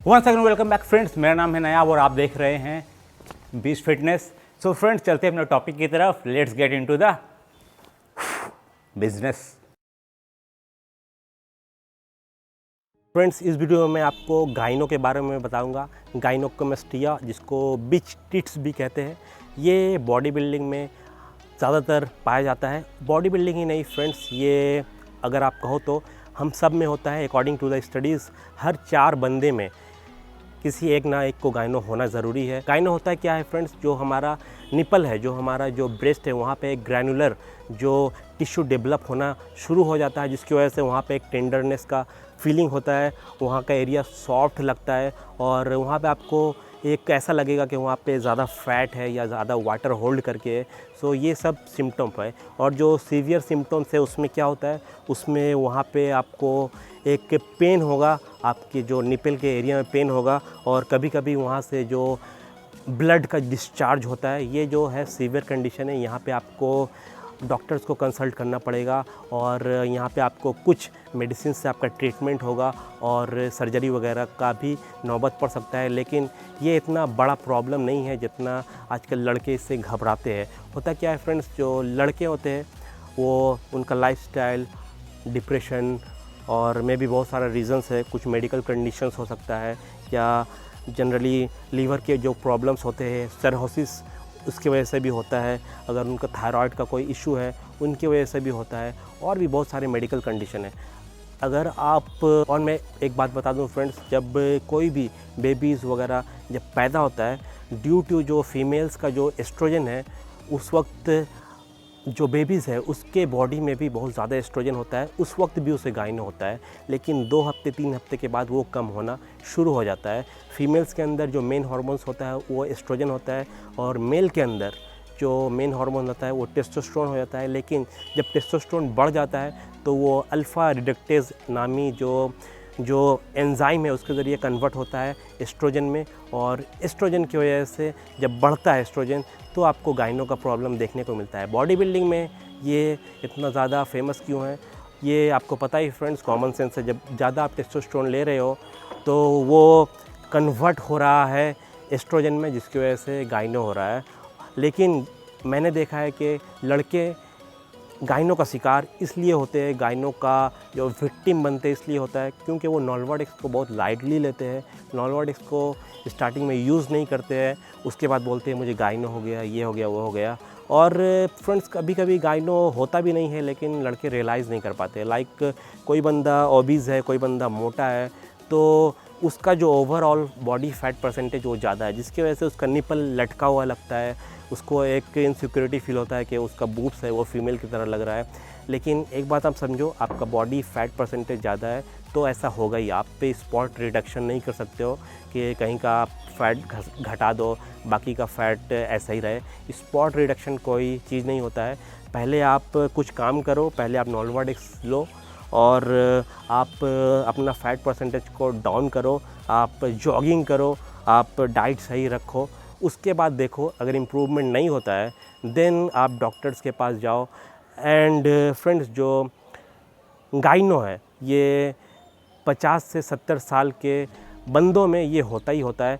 Once again welcome back friends, मेरा नाम है नयाब और आप देख रहे हैं बीस्ट फिटनेस। सो फ्रेंड्स, चलते हैं अपने टॉपिक की तरफ। Let's get into the business. Friends, इस वीडियो में मैं आपको गाइनो के बारे में बताऊंगा। गाइनोकोमेस्टिया, जिसको बिच टिट्स भी कहते हैं, ये बॉडी बिल्डिंग में ज़्यादातर पाया जाता है। बॉडी बिल्डिंग ही नहीं फ्रेंड्स, ये अगर आप कहो तो हम सब में होता है। अकॉर्डिंग टू द स्टडीज़, हर 4 बंदे में किसी एक ना एक को गाइनो होना ज़रूरी है। गाइनो होता है क्या है फ्रेंड्स, जो हमारा निपल है, जो हमारा जो ब्रेस्ट है, वहाँ पे एक ग्रैनुलर जो टिश्यू डेवलप होना शुरू हो जाता है, जिसकी वजह से वहाँ पे एक टेंडरनेस का फीलिंग होता है। वहाँ का एरिया सॉफ्ट लगता है और वहाँ पे आपको एक ऐसा लगेगा कि वहाँ पे ज़्यादा फैट है या ज़्यादा वाटर होल्ड करके है। सो ये सब सिम्टम है। और जो सीवियर सिम्टम्स है उसमें क्या होता है, उसमें वहाँ पे आपको एक पेन होगा, आपके जो निपल के एरिया में पेन होगा, और कभी कभी वहाँ से जो ब्लड का डिस्चार्ज होता है। ये जो है सीवियर कंडीशन है। यहाँ पे आपको डॉक्टर्स को कंसल्ट करना पड़ेगा और यहाँ पे आपको कुछ मेडिसिन से आपका ट्रीटमेंट होगा और सर्जरी वगैरह का भी नौबत पड़ सकता है। लेकिन ये इतना बड़ा प्रॉब्लम नहीं है जितना आजकल लड़के इससे घबराते हैं। होता क्या है फ्रेंड्स, जो लड़के होते हैं वो उनका लाइफस्टाइल, डिप्रेशन और में भी बहुत सारा रीज़न्स है। कुछ मेडिकल कंडीशंस हो सकता है, या जनरली लीवर के जो प्रॉब्लम्स होते हैं, सर्होसिस, उसकी वजह से भी होता है। अगर उनका थायराइड का कोई इशू है, उनकी वजह से भी होता है। और भी बहुत सारे मेडिकल कंडीशन है। अगर आप, और मैं एक बात बता दूं फ्रेंड्स, जब कोई भी बेबीज़ वगैरह जब पैदा होता है, ड्यू टू जो फीमेल्स का जो एस्ट्रोजन है, उस वक्त जो बेबीज़ है उसके बॉडी में भी बहुत ज़्यादा एस्ट्रोजन होता है। उस वक्त भी उसे गाइनो होता है, लेकिन 2 हफ्ते 3 हफ्ते के बाद वो कम होना शुरू हो जाता है। फीमेल्स के अंदर जो मेन हार्मोन्स होता है वो एस्ट्रोजन होता है, और मेल के अंदर जो मेन हार्मोन होता है वो टेस्टोस्टेरोन हो जाता है। लेकिन जब टेस्टोस्टेरोन बढ़ जाता है तो वो अल्फ़ा रिडक्टेज नामी जो एंजाइम है उसके ज़रिए कन्वर्ट होता है एस्ट्रोजन में, और एस्ट्रोजन की वजह से जब बढ़ता है एस्ट्रोजन तो आपको गाइनो का प्रॉब्लम देखने को मिलता है। बॉडी बिल्डिंग में ये इतना ज़्यादा फेमस क्यों है, ये आपको पता ही फ्रेंड्स, कॉमन सेंस है। जब ज़्यादा आप टेस्टोस्टेरोन ले रहे हो तो वो कन्वर्ट हो रहा है एस्ट्रोजन में, जिसकी वजह से गाइनो हो रहा है। लेकिन मैंने देखा है कि लड़के गाइनो का शिकार इसलिए होते हैं, गाइनो का जो विक्टिम बनते इसलिए होता है क्योंकि वो नॉर्वाडिक्स को बहुत लाइटली लेते हैं। नॉर्वाडिक्स को स्टार्टिंग में यूज़ नहीं करते हैं, उसके बाद बोलते हैं मुझे गाइनो हो गया, ये हो गया, वो हो गया। और फ्रेंड्स, कभी कभी गाइनो होता भी नहीं है, लेकिन लड़के रियलाइज़ नहीं कर पाते। लाइक कोई बंदा ओबीज़ है, कोई बंदा मोटा है, तो उसका जो ओवरऑल बॉडी फैट परसेंटेज वो ज़्यादा है, जिसकी वजह से उसका निपल लटका हुआ लगता है। उसको एक इनसिक्योरिटी फील होता है कि उसका बूब्स है वो फीमेल की तरह लग रहा है। लेकिन एक बात आप समझो, आपका बॉडी फैट परसेंटेज ज़्यादा है तो ऐसा होगा ही। आप पे स्पॉट रिडक्शन नहीं कर सकते हो कि कहीं का आप फैट घटा दो, बाकी का फैट ऐसा ही रहे। स्पॉट रिडक्शन कोई चीज़ नहीं होता है। पहले आप कुछ काम करो, पहले आप नॉर्वाडिक्स लो और आप अपना फैट परसेंटेज को डाउन करो, आप जॉगिंग करो, आप डाइट सही रखो। उसके बाद देखो, अगर इम्प्रूवमेंट नहीं होता है देन आप डॉक्टर्स के पास जाओ। एंड फ्रेंड्स, जो गाइनो है ये 50 से 70 साल के बंदों में ये होता ही होता है।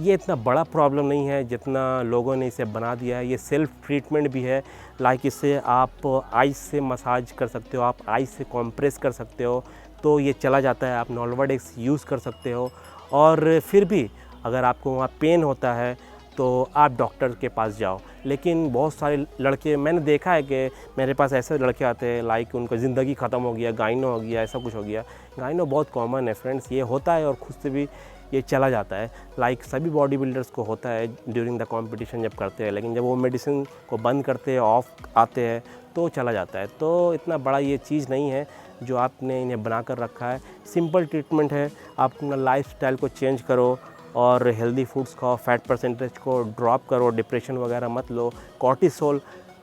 ये इतना बड़ा प्रॉब्लम नहीं है जितना लोगों ने इसे बना दिया है। ये सेल्फ ट्रीटमेंट भी है। लाइक इससे आप आइस से मसाज कर सकते हो, आप आइस से कॉम्प्रेस कर सकते हो, तो ये चला जाता है। आप नॉर्वाडिक्स यूज़ कर सकते हो। और फिर भी अगर आपको वहाँ पेन होता है तो आप डॉक्टर के पास जाओ। लेकिन बहुत सारे लड़के, मैंने देखा है कि मेरे पास ऐसे लड़के आते हैं लाइक उनका ज़िंदगी ख़त्म हो गया, गाइनो हो गया, ऐसा कुछ हो गया। गाइनो बहुत कॉमन है फ्रेंड्स, ये होता है और खुद से भी ये चला जाता है। लाइक सभी बॉडी बिल्डर्स को होता है ड्यूरिंग द कंपटीशन जब करते हैं, लेकिन जब वो मेडिसिन को बंद करते हैं, ऑफ आते हैं, तो चला जाता है। तो इतना बड़ा ये चीज़ नहीं है जो आपने इन्हें बना कर रखा है। सिंपल ट्रीटमेंट है। आप अपना लाइफस्टाइल को चेंज करो और हेल्दी फूड्स खाओ, फैट परसेंटेज को ड्रॉप करो, डिप्रेशन वगैरह मत लो, कॉर्टिसोल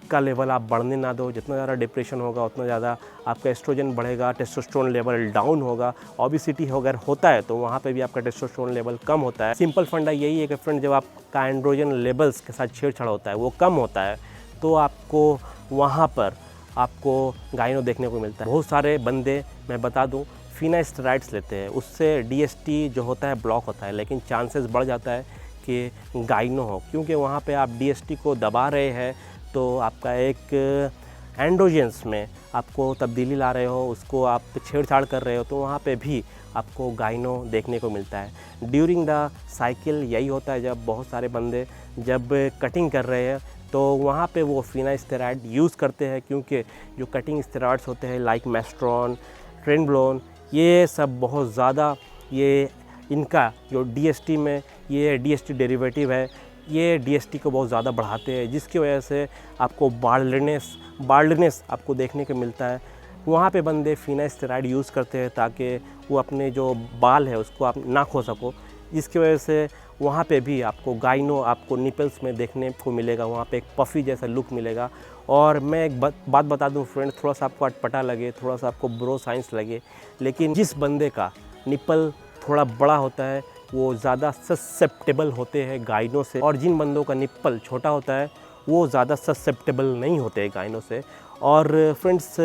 का लेवल आप बढ़ने ना दो। जितना ज़्यादा डिप्रेशन होगा उतना ज़्यादा आपका एस्ट्रोजन बढ़ेगा, टेस्टोस्टेरोन लेवल डाउन होगा। ओबेसिटी अगर होता है तो वहाँ पे भी आपका टेस्टोस्टेरोन लेवल कम होता है। सिंपल फंडा यही है कि फ्रेंड, जब आपका एंड्रोजन लेवल्स के साथ छेड़छाड़ होता है, वो कम होता है, तो आपको वहाँ पर आपको गाइनो देखने को मिलता है। बहुत सारे बंदे, मैं बता दूं, फिनास्टेरॉइड्स लेते हैं, उससे DST जो होता है ब्लॉक होता है, लेकिन चांसेस बढ़ जाता है कि गाइनो हो, क्योंकि वहाँ पे आप DST को दबा रहे हैं तो आपका एक एंड्रोजेंस में आपको तब्दीली ला रहे हो, उसको आप छेड़छाड़ कर रहे हो, तो वहाँ पे भी आपको गाइनो देखने को मिलता है। ड्यूरिंग द साइकिल यही होता है, जब बहुत सारे बंदे जब कटिंग कर रहे हैं तो वहाँ पे वो फिनास्टेरॉइड यूज़ करते हैं, क्योंकि जो कटिंग स्टेरॉइड्स होते हैं लाइक मेस्ट्रॉन, ट्रेनब्लोन, ये सब बहुत ज़्यादा ये इनका जो DST में ये DST डेरिवेटिव है, ये DST को बहुत ज़्यादा बढ़ाते हैं, जिसकी वजह से आपको बाल्डनेस आपको देखने को मिलता है। वहाँ पे बंदे फिनास्टेरॉइड यूज़ करते हैं ताकि वो अपने जो बाल है उसको आप ना खो सको, जिसकी वजह से वहाँ पे भी आपको गाइनो आपको निपल्स में देखने को मिलेगा, वहाँ पे एक पफ़ी जैसा लुक मिलेगा। और मैं एक बात बता दूँ फ्रेंड, थोड़ा सा आपको अटपटा लगे, थोड़ा सा आपको ब्रो साइंस लगे, लेकिन जिस बंदे का निपल थोड़ा बड़ा होता है वो ज़्यादा ससेप्टेबल होते हैं गाइनो से, और जिन बंदों का निप्पल छोटा होता है वो ज़्यादा ससेप्टेबल नहीं होते हैं गाइनो से। और फ्रेंड्स,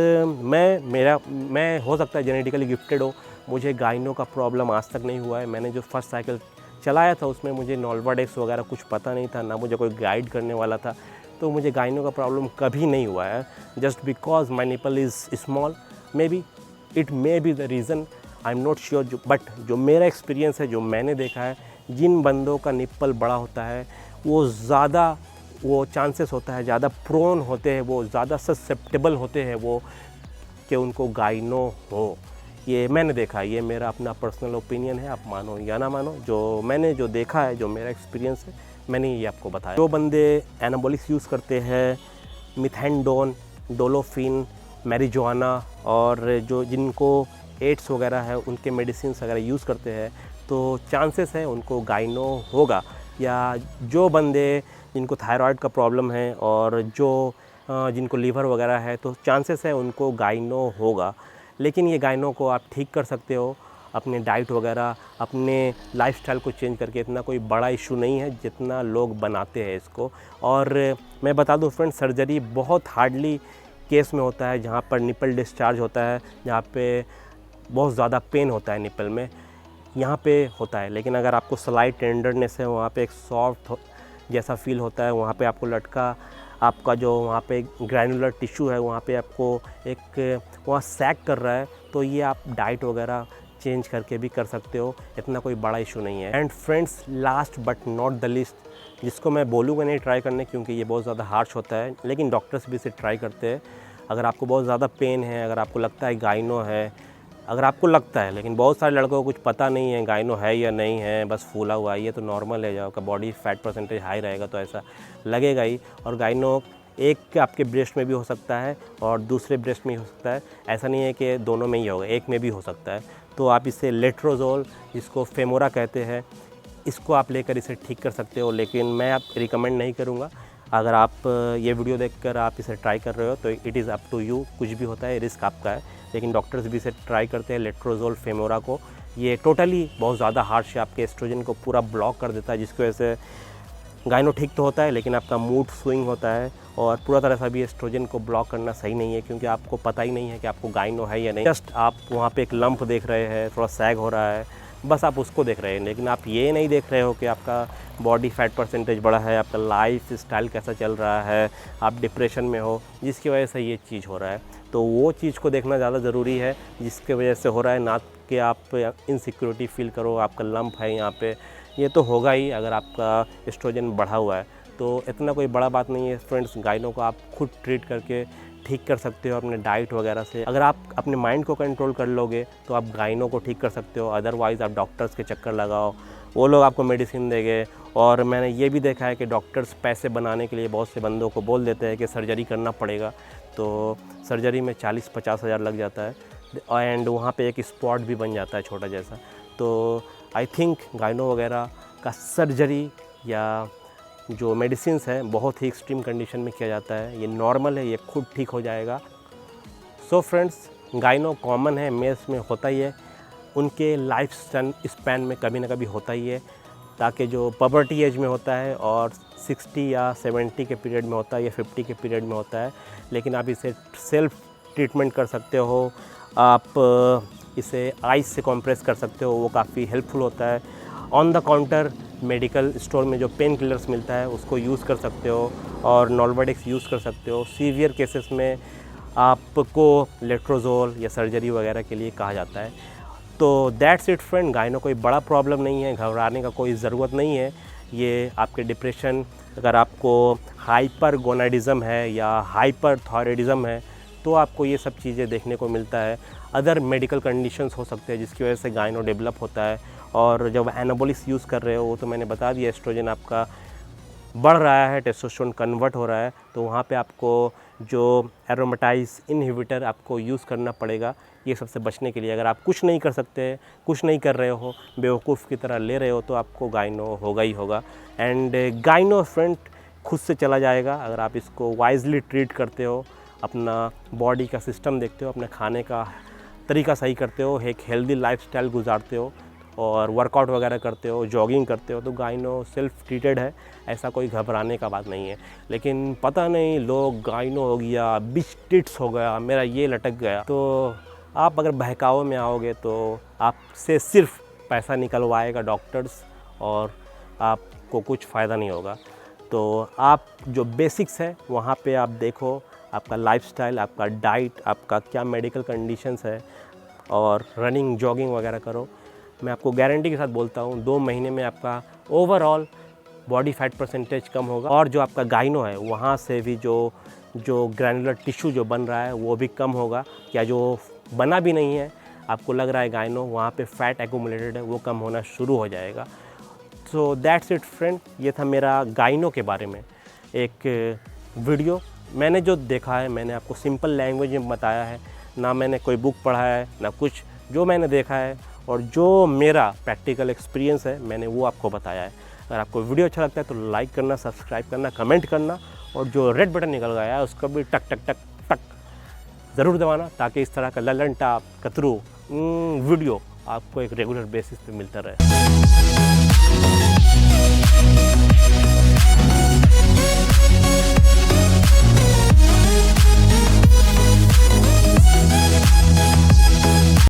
मैं हो सकता है जेनेटिकली गिफ्टेड हो, मुझे गाइनो का प्रॉब्लम आज तक नहीं हुआ है। मैंने जो फर्स्ट साइकिल चलाया था उसमें मुझे नॉल्वाडेक्स वगैरह कुछ पता नहीं था, ना मुझे कोई गाइड करने वाला था, तो मुझे गाइनो का प्रॉब्लम कभी नहीं हुआ है। Just because my nipple is small, may be it may be the reason, I am not sure. But जो मेरा एक्सपीरियंस है, जो मैंने देखा है, जिन बंदों का निप्पल बड़ा होता है वो चांसेस होता है, ज़्यादा प्रोन होते हैं, वो ज़्यादा ससेप्टेबल होते हैं वो कि उनको गाइनो हो। ये मैंने देखा, ये मेरा अपना पर्सनल ओपिनियन है, आप मानो या ना मानो, जो मैंने जो देखा है, जो मेरा एक्सपीरियंस है, मैंने ये आपको बताया। जो बंदे एनाबॉलिक्स यूज़ करते हैं, मिथेनडोन, डोलोफिन, मैरिजुआना, और जो जिनको एड्स वगैरह है उनके मेडिसिन वगैरह यूज़ करते हैं, तो चांसेस है उनको गाइनो होगा। या जो बंदे जिनको थायराइड का प्रॉब्लम है और जिनको लीवर वगैरह है, तो चांसेस है उनको गाइनो होगा। लेकिन ये गाइनो को आप ठीक कर सकते हो अपने डाइट वगैरह, अपने लाइफस्टाइल को चेंज करके। इतना कोई बड़ा इशू नहीं है जितना लोग बनाते हैं इसको। और मैं बता दूं फ्रेंड, सर्जरी बहुत हार्डली केस में होता है जहाँ पर निपल डिस्चार्ज होता है, जहाँ पे बहुत ज़्यादा पेन होता है निपल में, यहाँ पे होता है। लेकिन अगर आपको स्लाइट टेंडरनेस है, वहाँ पे एक सॉफ्ट जैसा फील होता है, वहाँ पे आपको लटका, आपका जो वहाँ पे ग्रैनुलर टिश्यू है वहाँ पे आपको एक वहाँ सैग कर रहा है, तो ये आप डाइट वगैरह चेंज करके भी कर सकते हो, इतना कोई बड़ा इशू नहीं है। And friends, last but not the list, जिसको मैं बोलूँगा नहीं ट्राई करने क्योंकि ये बहुत ज़्यादा हार्श होता है, लेकिन डॉक्टर्स भी इसे ट्राई करते हैं। अगर आपको बहुत ज़्यादा पेन है, अगर आपको लगता है गाइनो है, अगर आपको लगता है, लेकिन बहुत सारे लड़कों को कुछ पता नहीं है गाइनो है या नहीं है, बस फूला हुआ है, ये तो नॉर्मल है, जब आपका बॉडी फैट परसेंटेज हाई रहेगा तो ऐसा लगेगा ही। और गाइनो एक आपके ब्रेस्ट में भी हो सकता है और दूसरे ब्रेस्ट में ही हो सकता है, ऐसा नहीं है कि दोनों में ही होगा, एक में भी हो सकता है। तो आप इसे लेट्रोजोल, जिसको फेमोरा कहते हैं, इसको आप लेकर इसे ठीक कर सकते हो, लेकिन मैं आप रिकमेंड नहीं करूँगा। अगर आप ये वीडियो देखकर आप इसे ट्राई कर रहे हो तो it is up to you, कुछ भी होता है, रिस्क आपका है, लेकिन डॉक्टर्स भी इसे ट्राई करते हैं लेट्रोजोल फेमोरा को। ये टोटली बहुत ज़्यादा हार्श है, आपके एस्ट्रोजन को पूरा ब्लॉक कर देता है, जिसकी वजह से गाइनो ठीक तो होता है लेकिन आपका मूड स्विंग होता है, और पूरा तरह से भी एस्ट्रोजन को ब्लॉक करना सही नहीं है, क्योंकि आपको पता ही नहीं है कि आपको गाइनो है या नहीं। जस्ट आप वहाँ पे एक लंप देख रहे हैं, थोड़ा सैग हो रहा है, बस आप उसको देख रहे हैं, लेकिन आप ये नहीं देख रहे हो कि आपका बॉडी फैट परसेंटेज बढ़ा है, आपका लाइफ स्टाइल कैसा चल रहा है, आप डिप्रेशन में हो, जिसकी वजह से ये चीज़ हो रहा है। तो वो चीज़ को देखना ज़्यादा ज़रूरी है जिसके वजह से हो रहा है, ना कि आप इनसिक्योरिटी फील करो, आपका लंप है यहाँ पे, ये तो होगा ही अगर आपका एस्ट्रोजन बढ़ा हुआ है। तो इतना कोई बड़ा बात नहीं है फ्रेंड्स, गाइनो को आप खुद ट्रीट करके ठीक कर सकते हो अपने डाइट वगैरह से। अगर आप अपने माइंड को कंट्रोल कर लोगे तो आप गाइनो को ठीक कर सकते हो, अदरवाइज़ आप डॉक्टर्स के चक्कर लगाओ, वो लोग आपको मेडिसिन देंगे। और मैंने ये भी देखा है कि डॉक्टर्स पैसे बनाने के लिए बहुत से बंदों को बोल देते हैं कि सर्जरी करना पड़ेगा, तो सर्जरी में 40-50 हज़ार लग जाता है, एंड वहाँ पे एक स्पॉट भी बन जाता है छोटा जैसा। तो आई थिंक गाइनो वगैरह का सर्जरी या जो मेडिसिन्स हैं बहुत ही एक्सट्रीम कंडीशन में किया जाता है, ये नॉर्मल है, ये खुद ठीक हो जाएगा। सो फ्रेंड्स, गाइनो कॉमन है, मेल्स में होता ही है, उनके लाइफ स्पैन में कभी ना कभी होता ही है, ताकि जो पबर्टी एज में होता है और 60 या 70 के पीरियड में होता है या 50 के पीरियड में होता है। लेकिन आप इसे सेल्फ ट्रीटमेंट कर सकते हो, आप इसे आइस से कंप्रेस कर सकते हो, वो काफ़ी हेल्पफुल होता है। On the counter medical store में जो पेन किलर्स मिलता है उसको यूज़ कर सकते हो और नॉल्वाडेक्स यूज़ कर सकते हो। सीवियर केसेस में आपको लेट्रोजोल या सर्जरी वगैरह के लिए कहा जाता है। तो दैट्स इट फ्रेंड, गाइनो कोई बड़ा प्रॉब्लम नहीं है, घबराने का कोई ज़रूरत नहीं है। ये आपके डिप्रेशन, अगर आपको हाइपर गोनाडिज़म है या हाइपर थायराइडिज़म है तो आपको ये सब चीज़ें देखने को मिलता है। अदर मेडिकल कंडीशंस हो सकते हैं जिसकी वजह से गाइनो डेवलप होता है। और जब एनाबॉलिक्स यूज़ कर रहे हो, वो तो मैंने बता दिया, एस्ट्रोजन आपका बढ़ रहा है, टेस्टोस्टेरोन कन्वर्ट हो रहा है, तो वहाँ पे आपको जो एरोमेटाइज इनहिबिटर आपको यूज़ करना पड़ेगा ये सबसे बचने के लिए। अगर आप कुछ नहीं कर सकते, कुछ नहीं कर रहे हो, बेवकूफ़ की तरह ले रहे हो, तो आपको गाइनो होगा ही होगा। एंड गाइनो फ्रेंड खुद से चला जाएगा अगर आप इसको वाइजली ट्रीट करते हो, अपना बॉडी का सिस्टम देखते हो, अपने खाने का तरीका सही करते हो, एक हेल्दी लाइफस्टाइल गुजारते हो और वर्कआउट वगैरह करते हो, जॉगिंग करते हो, तो गाइनो सेल्फ ट्रीटेड है, ऐसा कोई घबराने का बात नहीं है। लेकिन पता नहीं लोग गाइनो हो गया, बिच टिट्स हो गया, मेरा ये लटक गया, तो आप अगर बहकावे में आओगे तो आपसे सिर्फ पैसा निकलवाएगा डॉक्टर्स और आपको कुछ फ़ायदा नहीं होगा। तो आप जो बेसिक्स है वहाँ पे आप देखो, आपका लाइफस्टाइल, आपका डाइट, आपका क्या मेडिकल कंडीशंस है, और रनिंग जॉगिंग वगैरह करो। मैं आपको गारंटी के साथ बोलता हूँ 2 महीने में आपका ओवरऑल बॉडी फैट परसेंटेज कम होगा और जो आपका गाइनो है वहाँ से भी जो ग्रैनुलर टिश्यू जो बन रहा है वो भी कम होगा, या जो बना भी नहीं है आपको लग रहा है गाइनो, वहाँ पे फैट एक्यूमुलेटेड है, वो कम होना शुरू हो जाएगा। सो दैट्स इट फ्रेंड, ये था मेरा गाइनो के बारे में एक वीडियो। मैंने जो देखा है मैंने आपको सिंपल लैंग्वेज में बताया है, ना मैंने कोई बुक पढ़ा है ना कुछ, जो मैंने देखा है और जो मेरा प्रैक्टिकल एक्सपीरियंस है मैंने वो आपको बताया है। अगर आपको वीडियो अच्छा लगता है तो लाइक करना, सब्सक्राइब करना, कमेंट करना, और जो रेड बटन निकल गया है उसको भी टक टक टक टक ज़रूर दबाना, ताकि इस तरह का ललन टाप कतरू वीडियो आपको एक रेगुलर बेसिस पे मिलता रहे।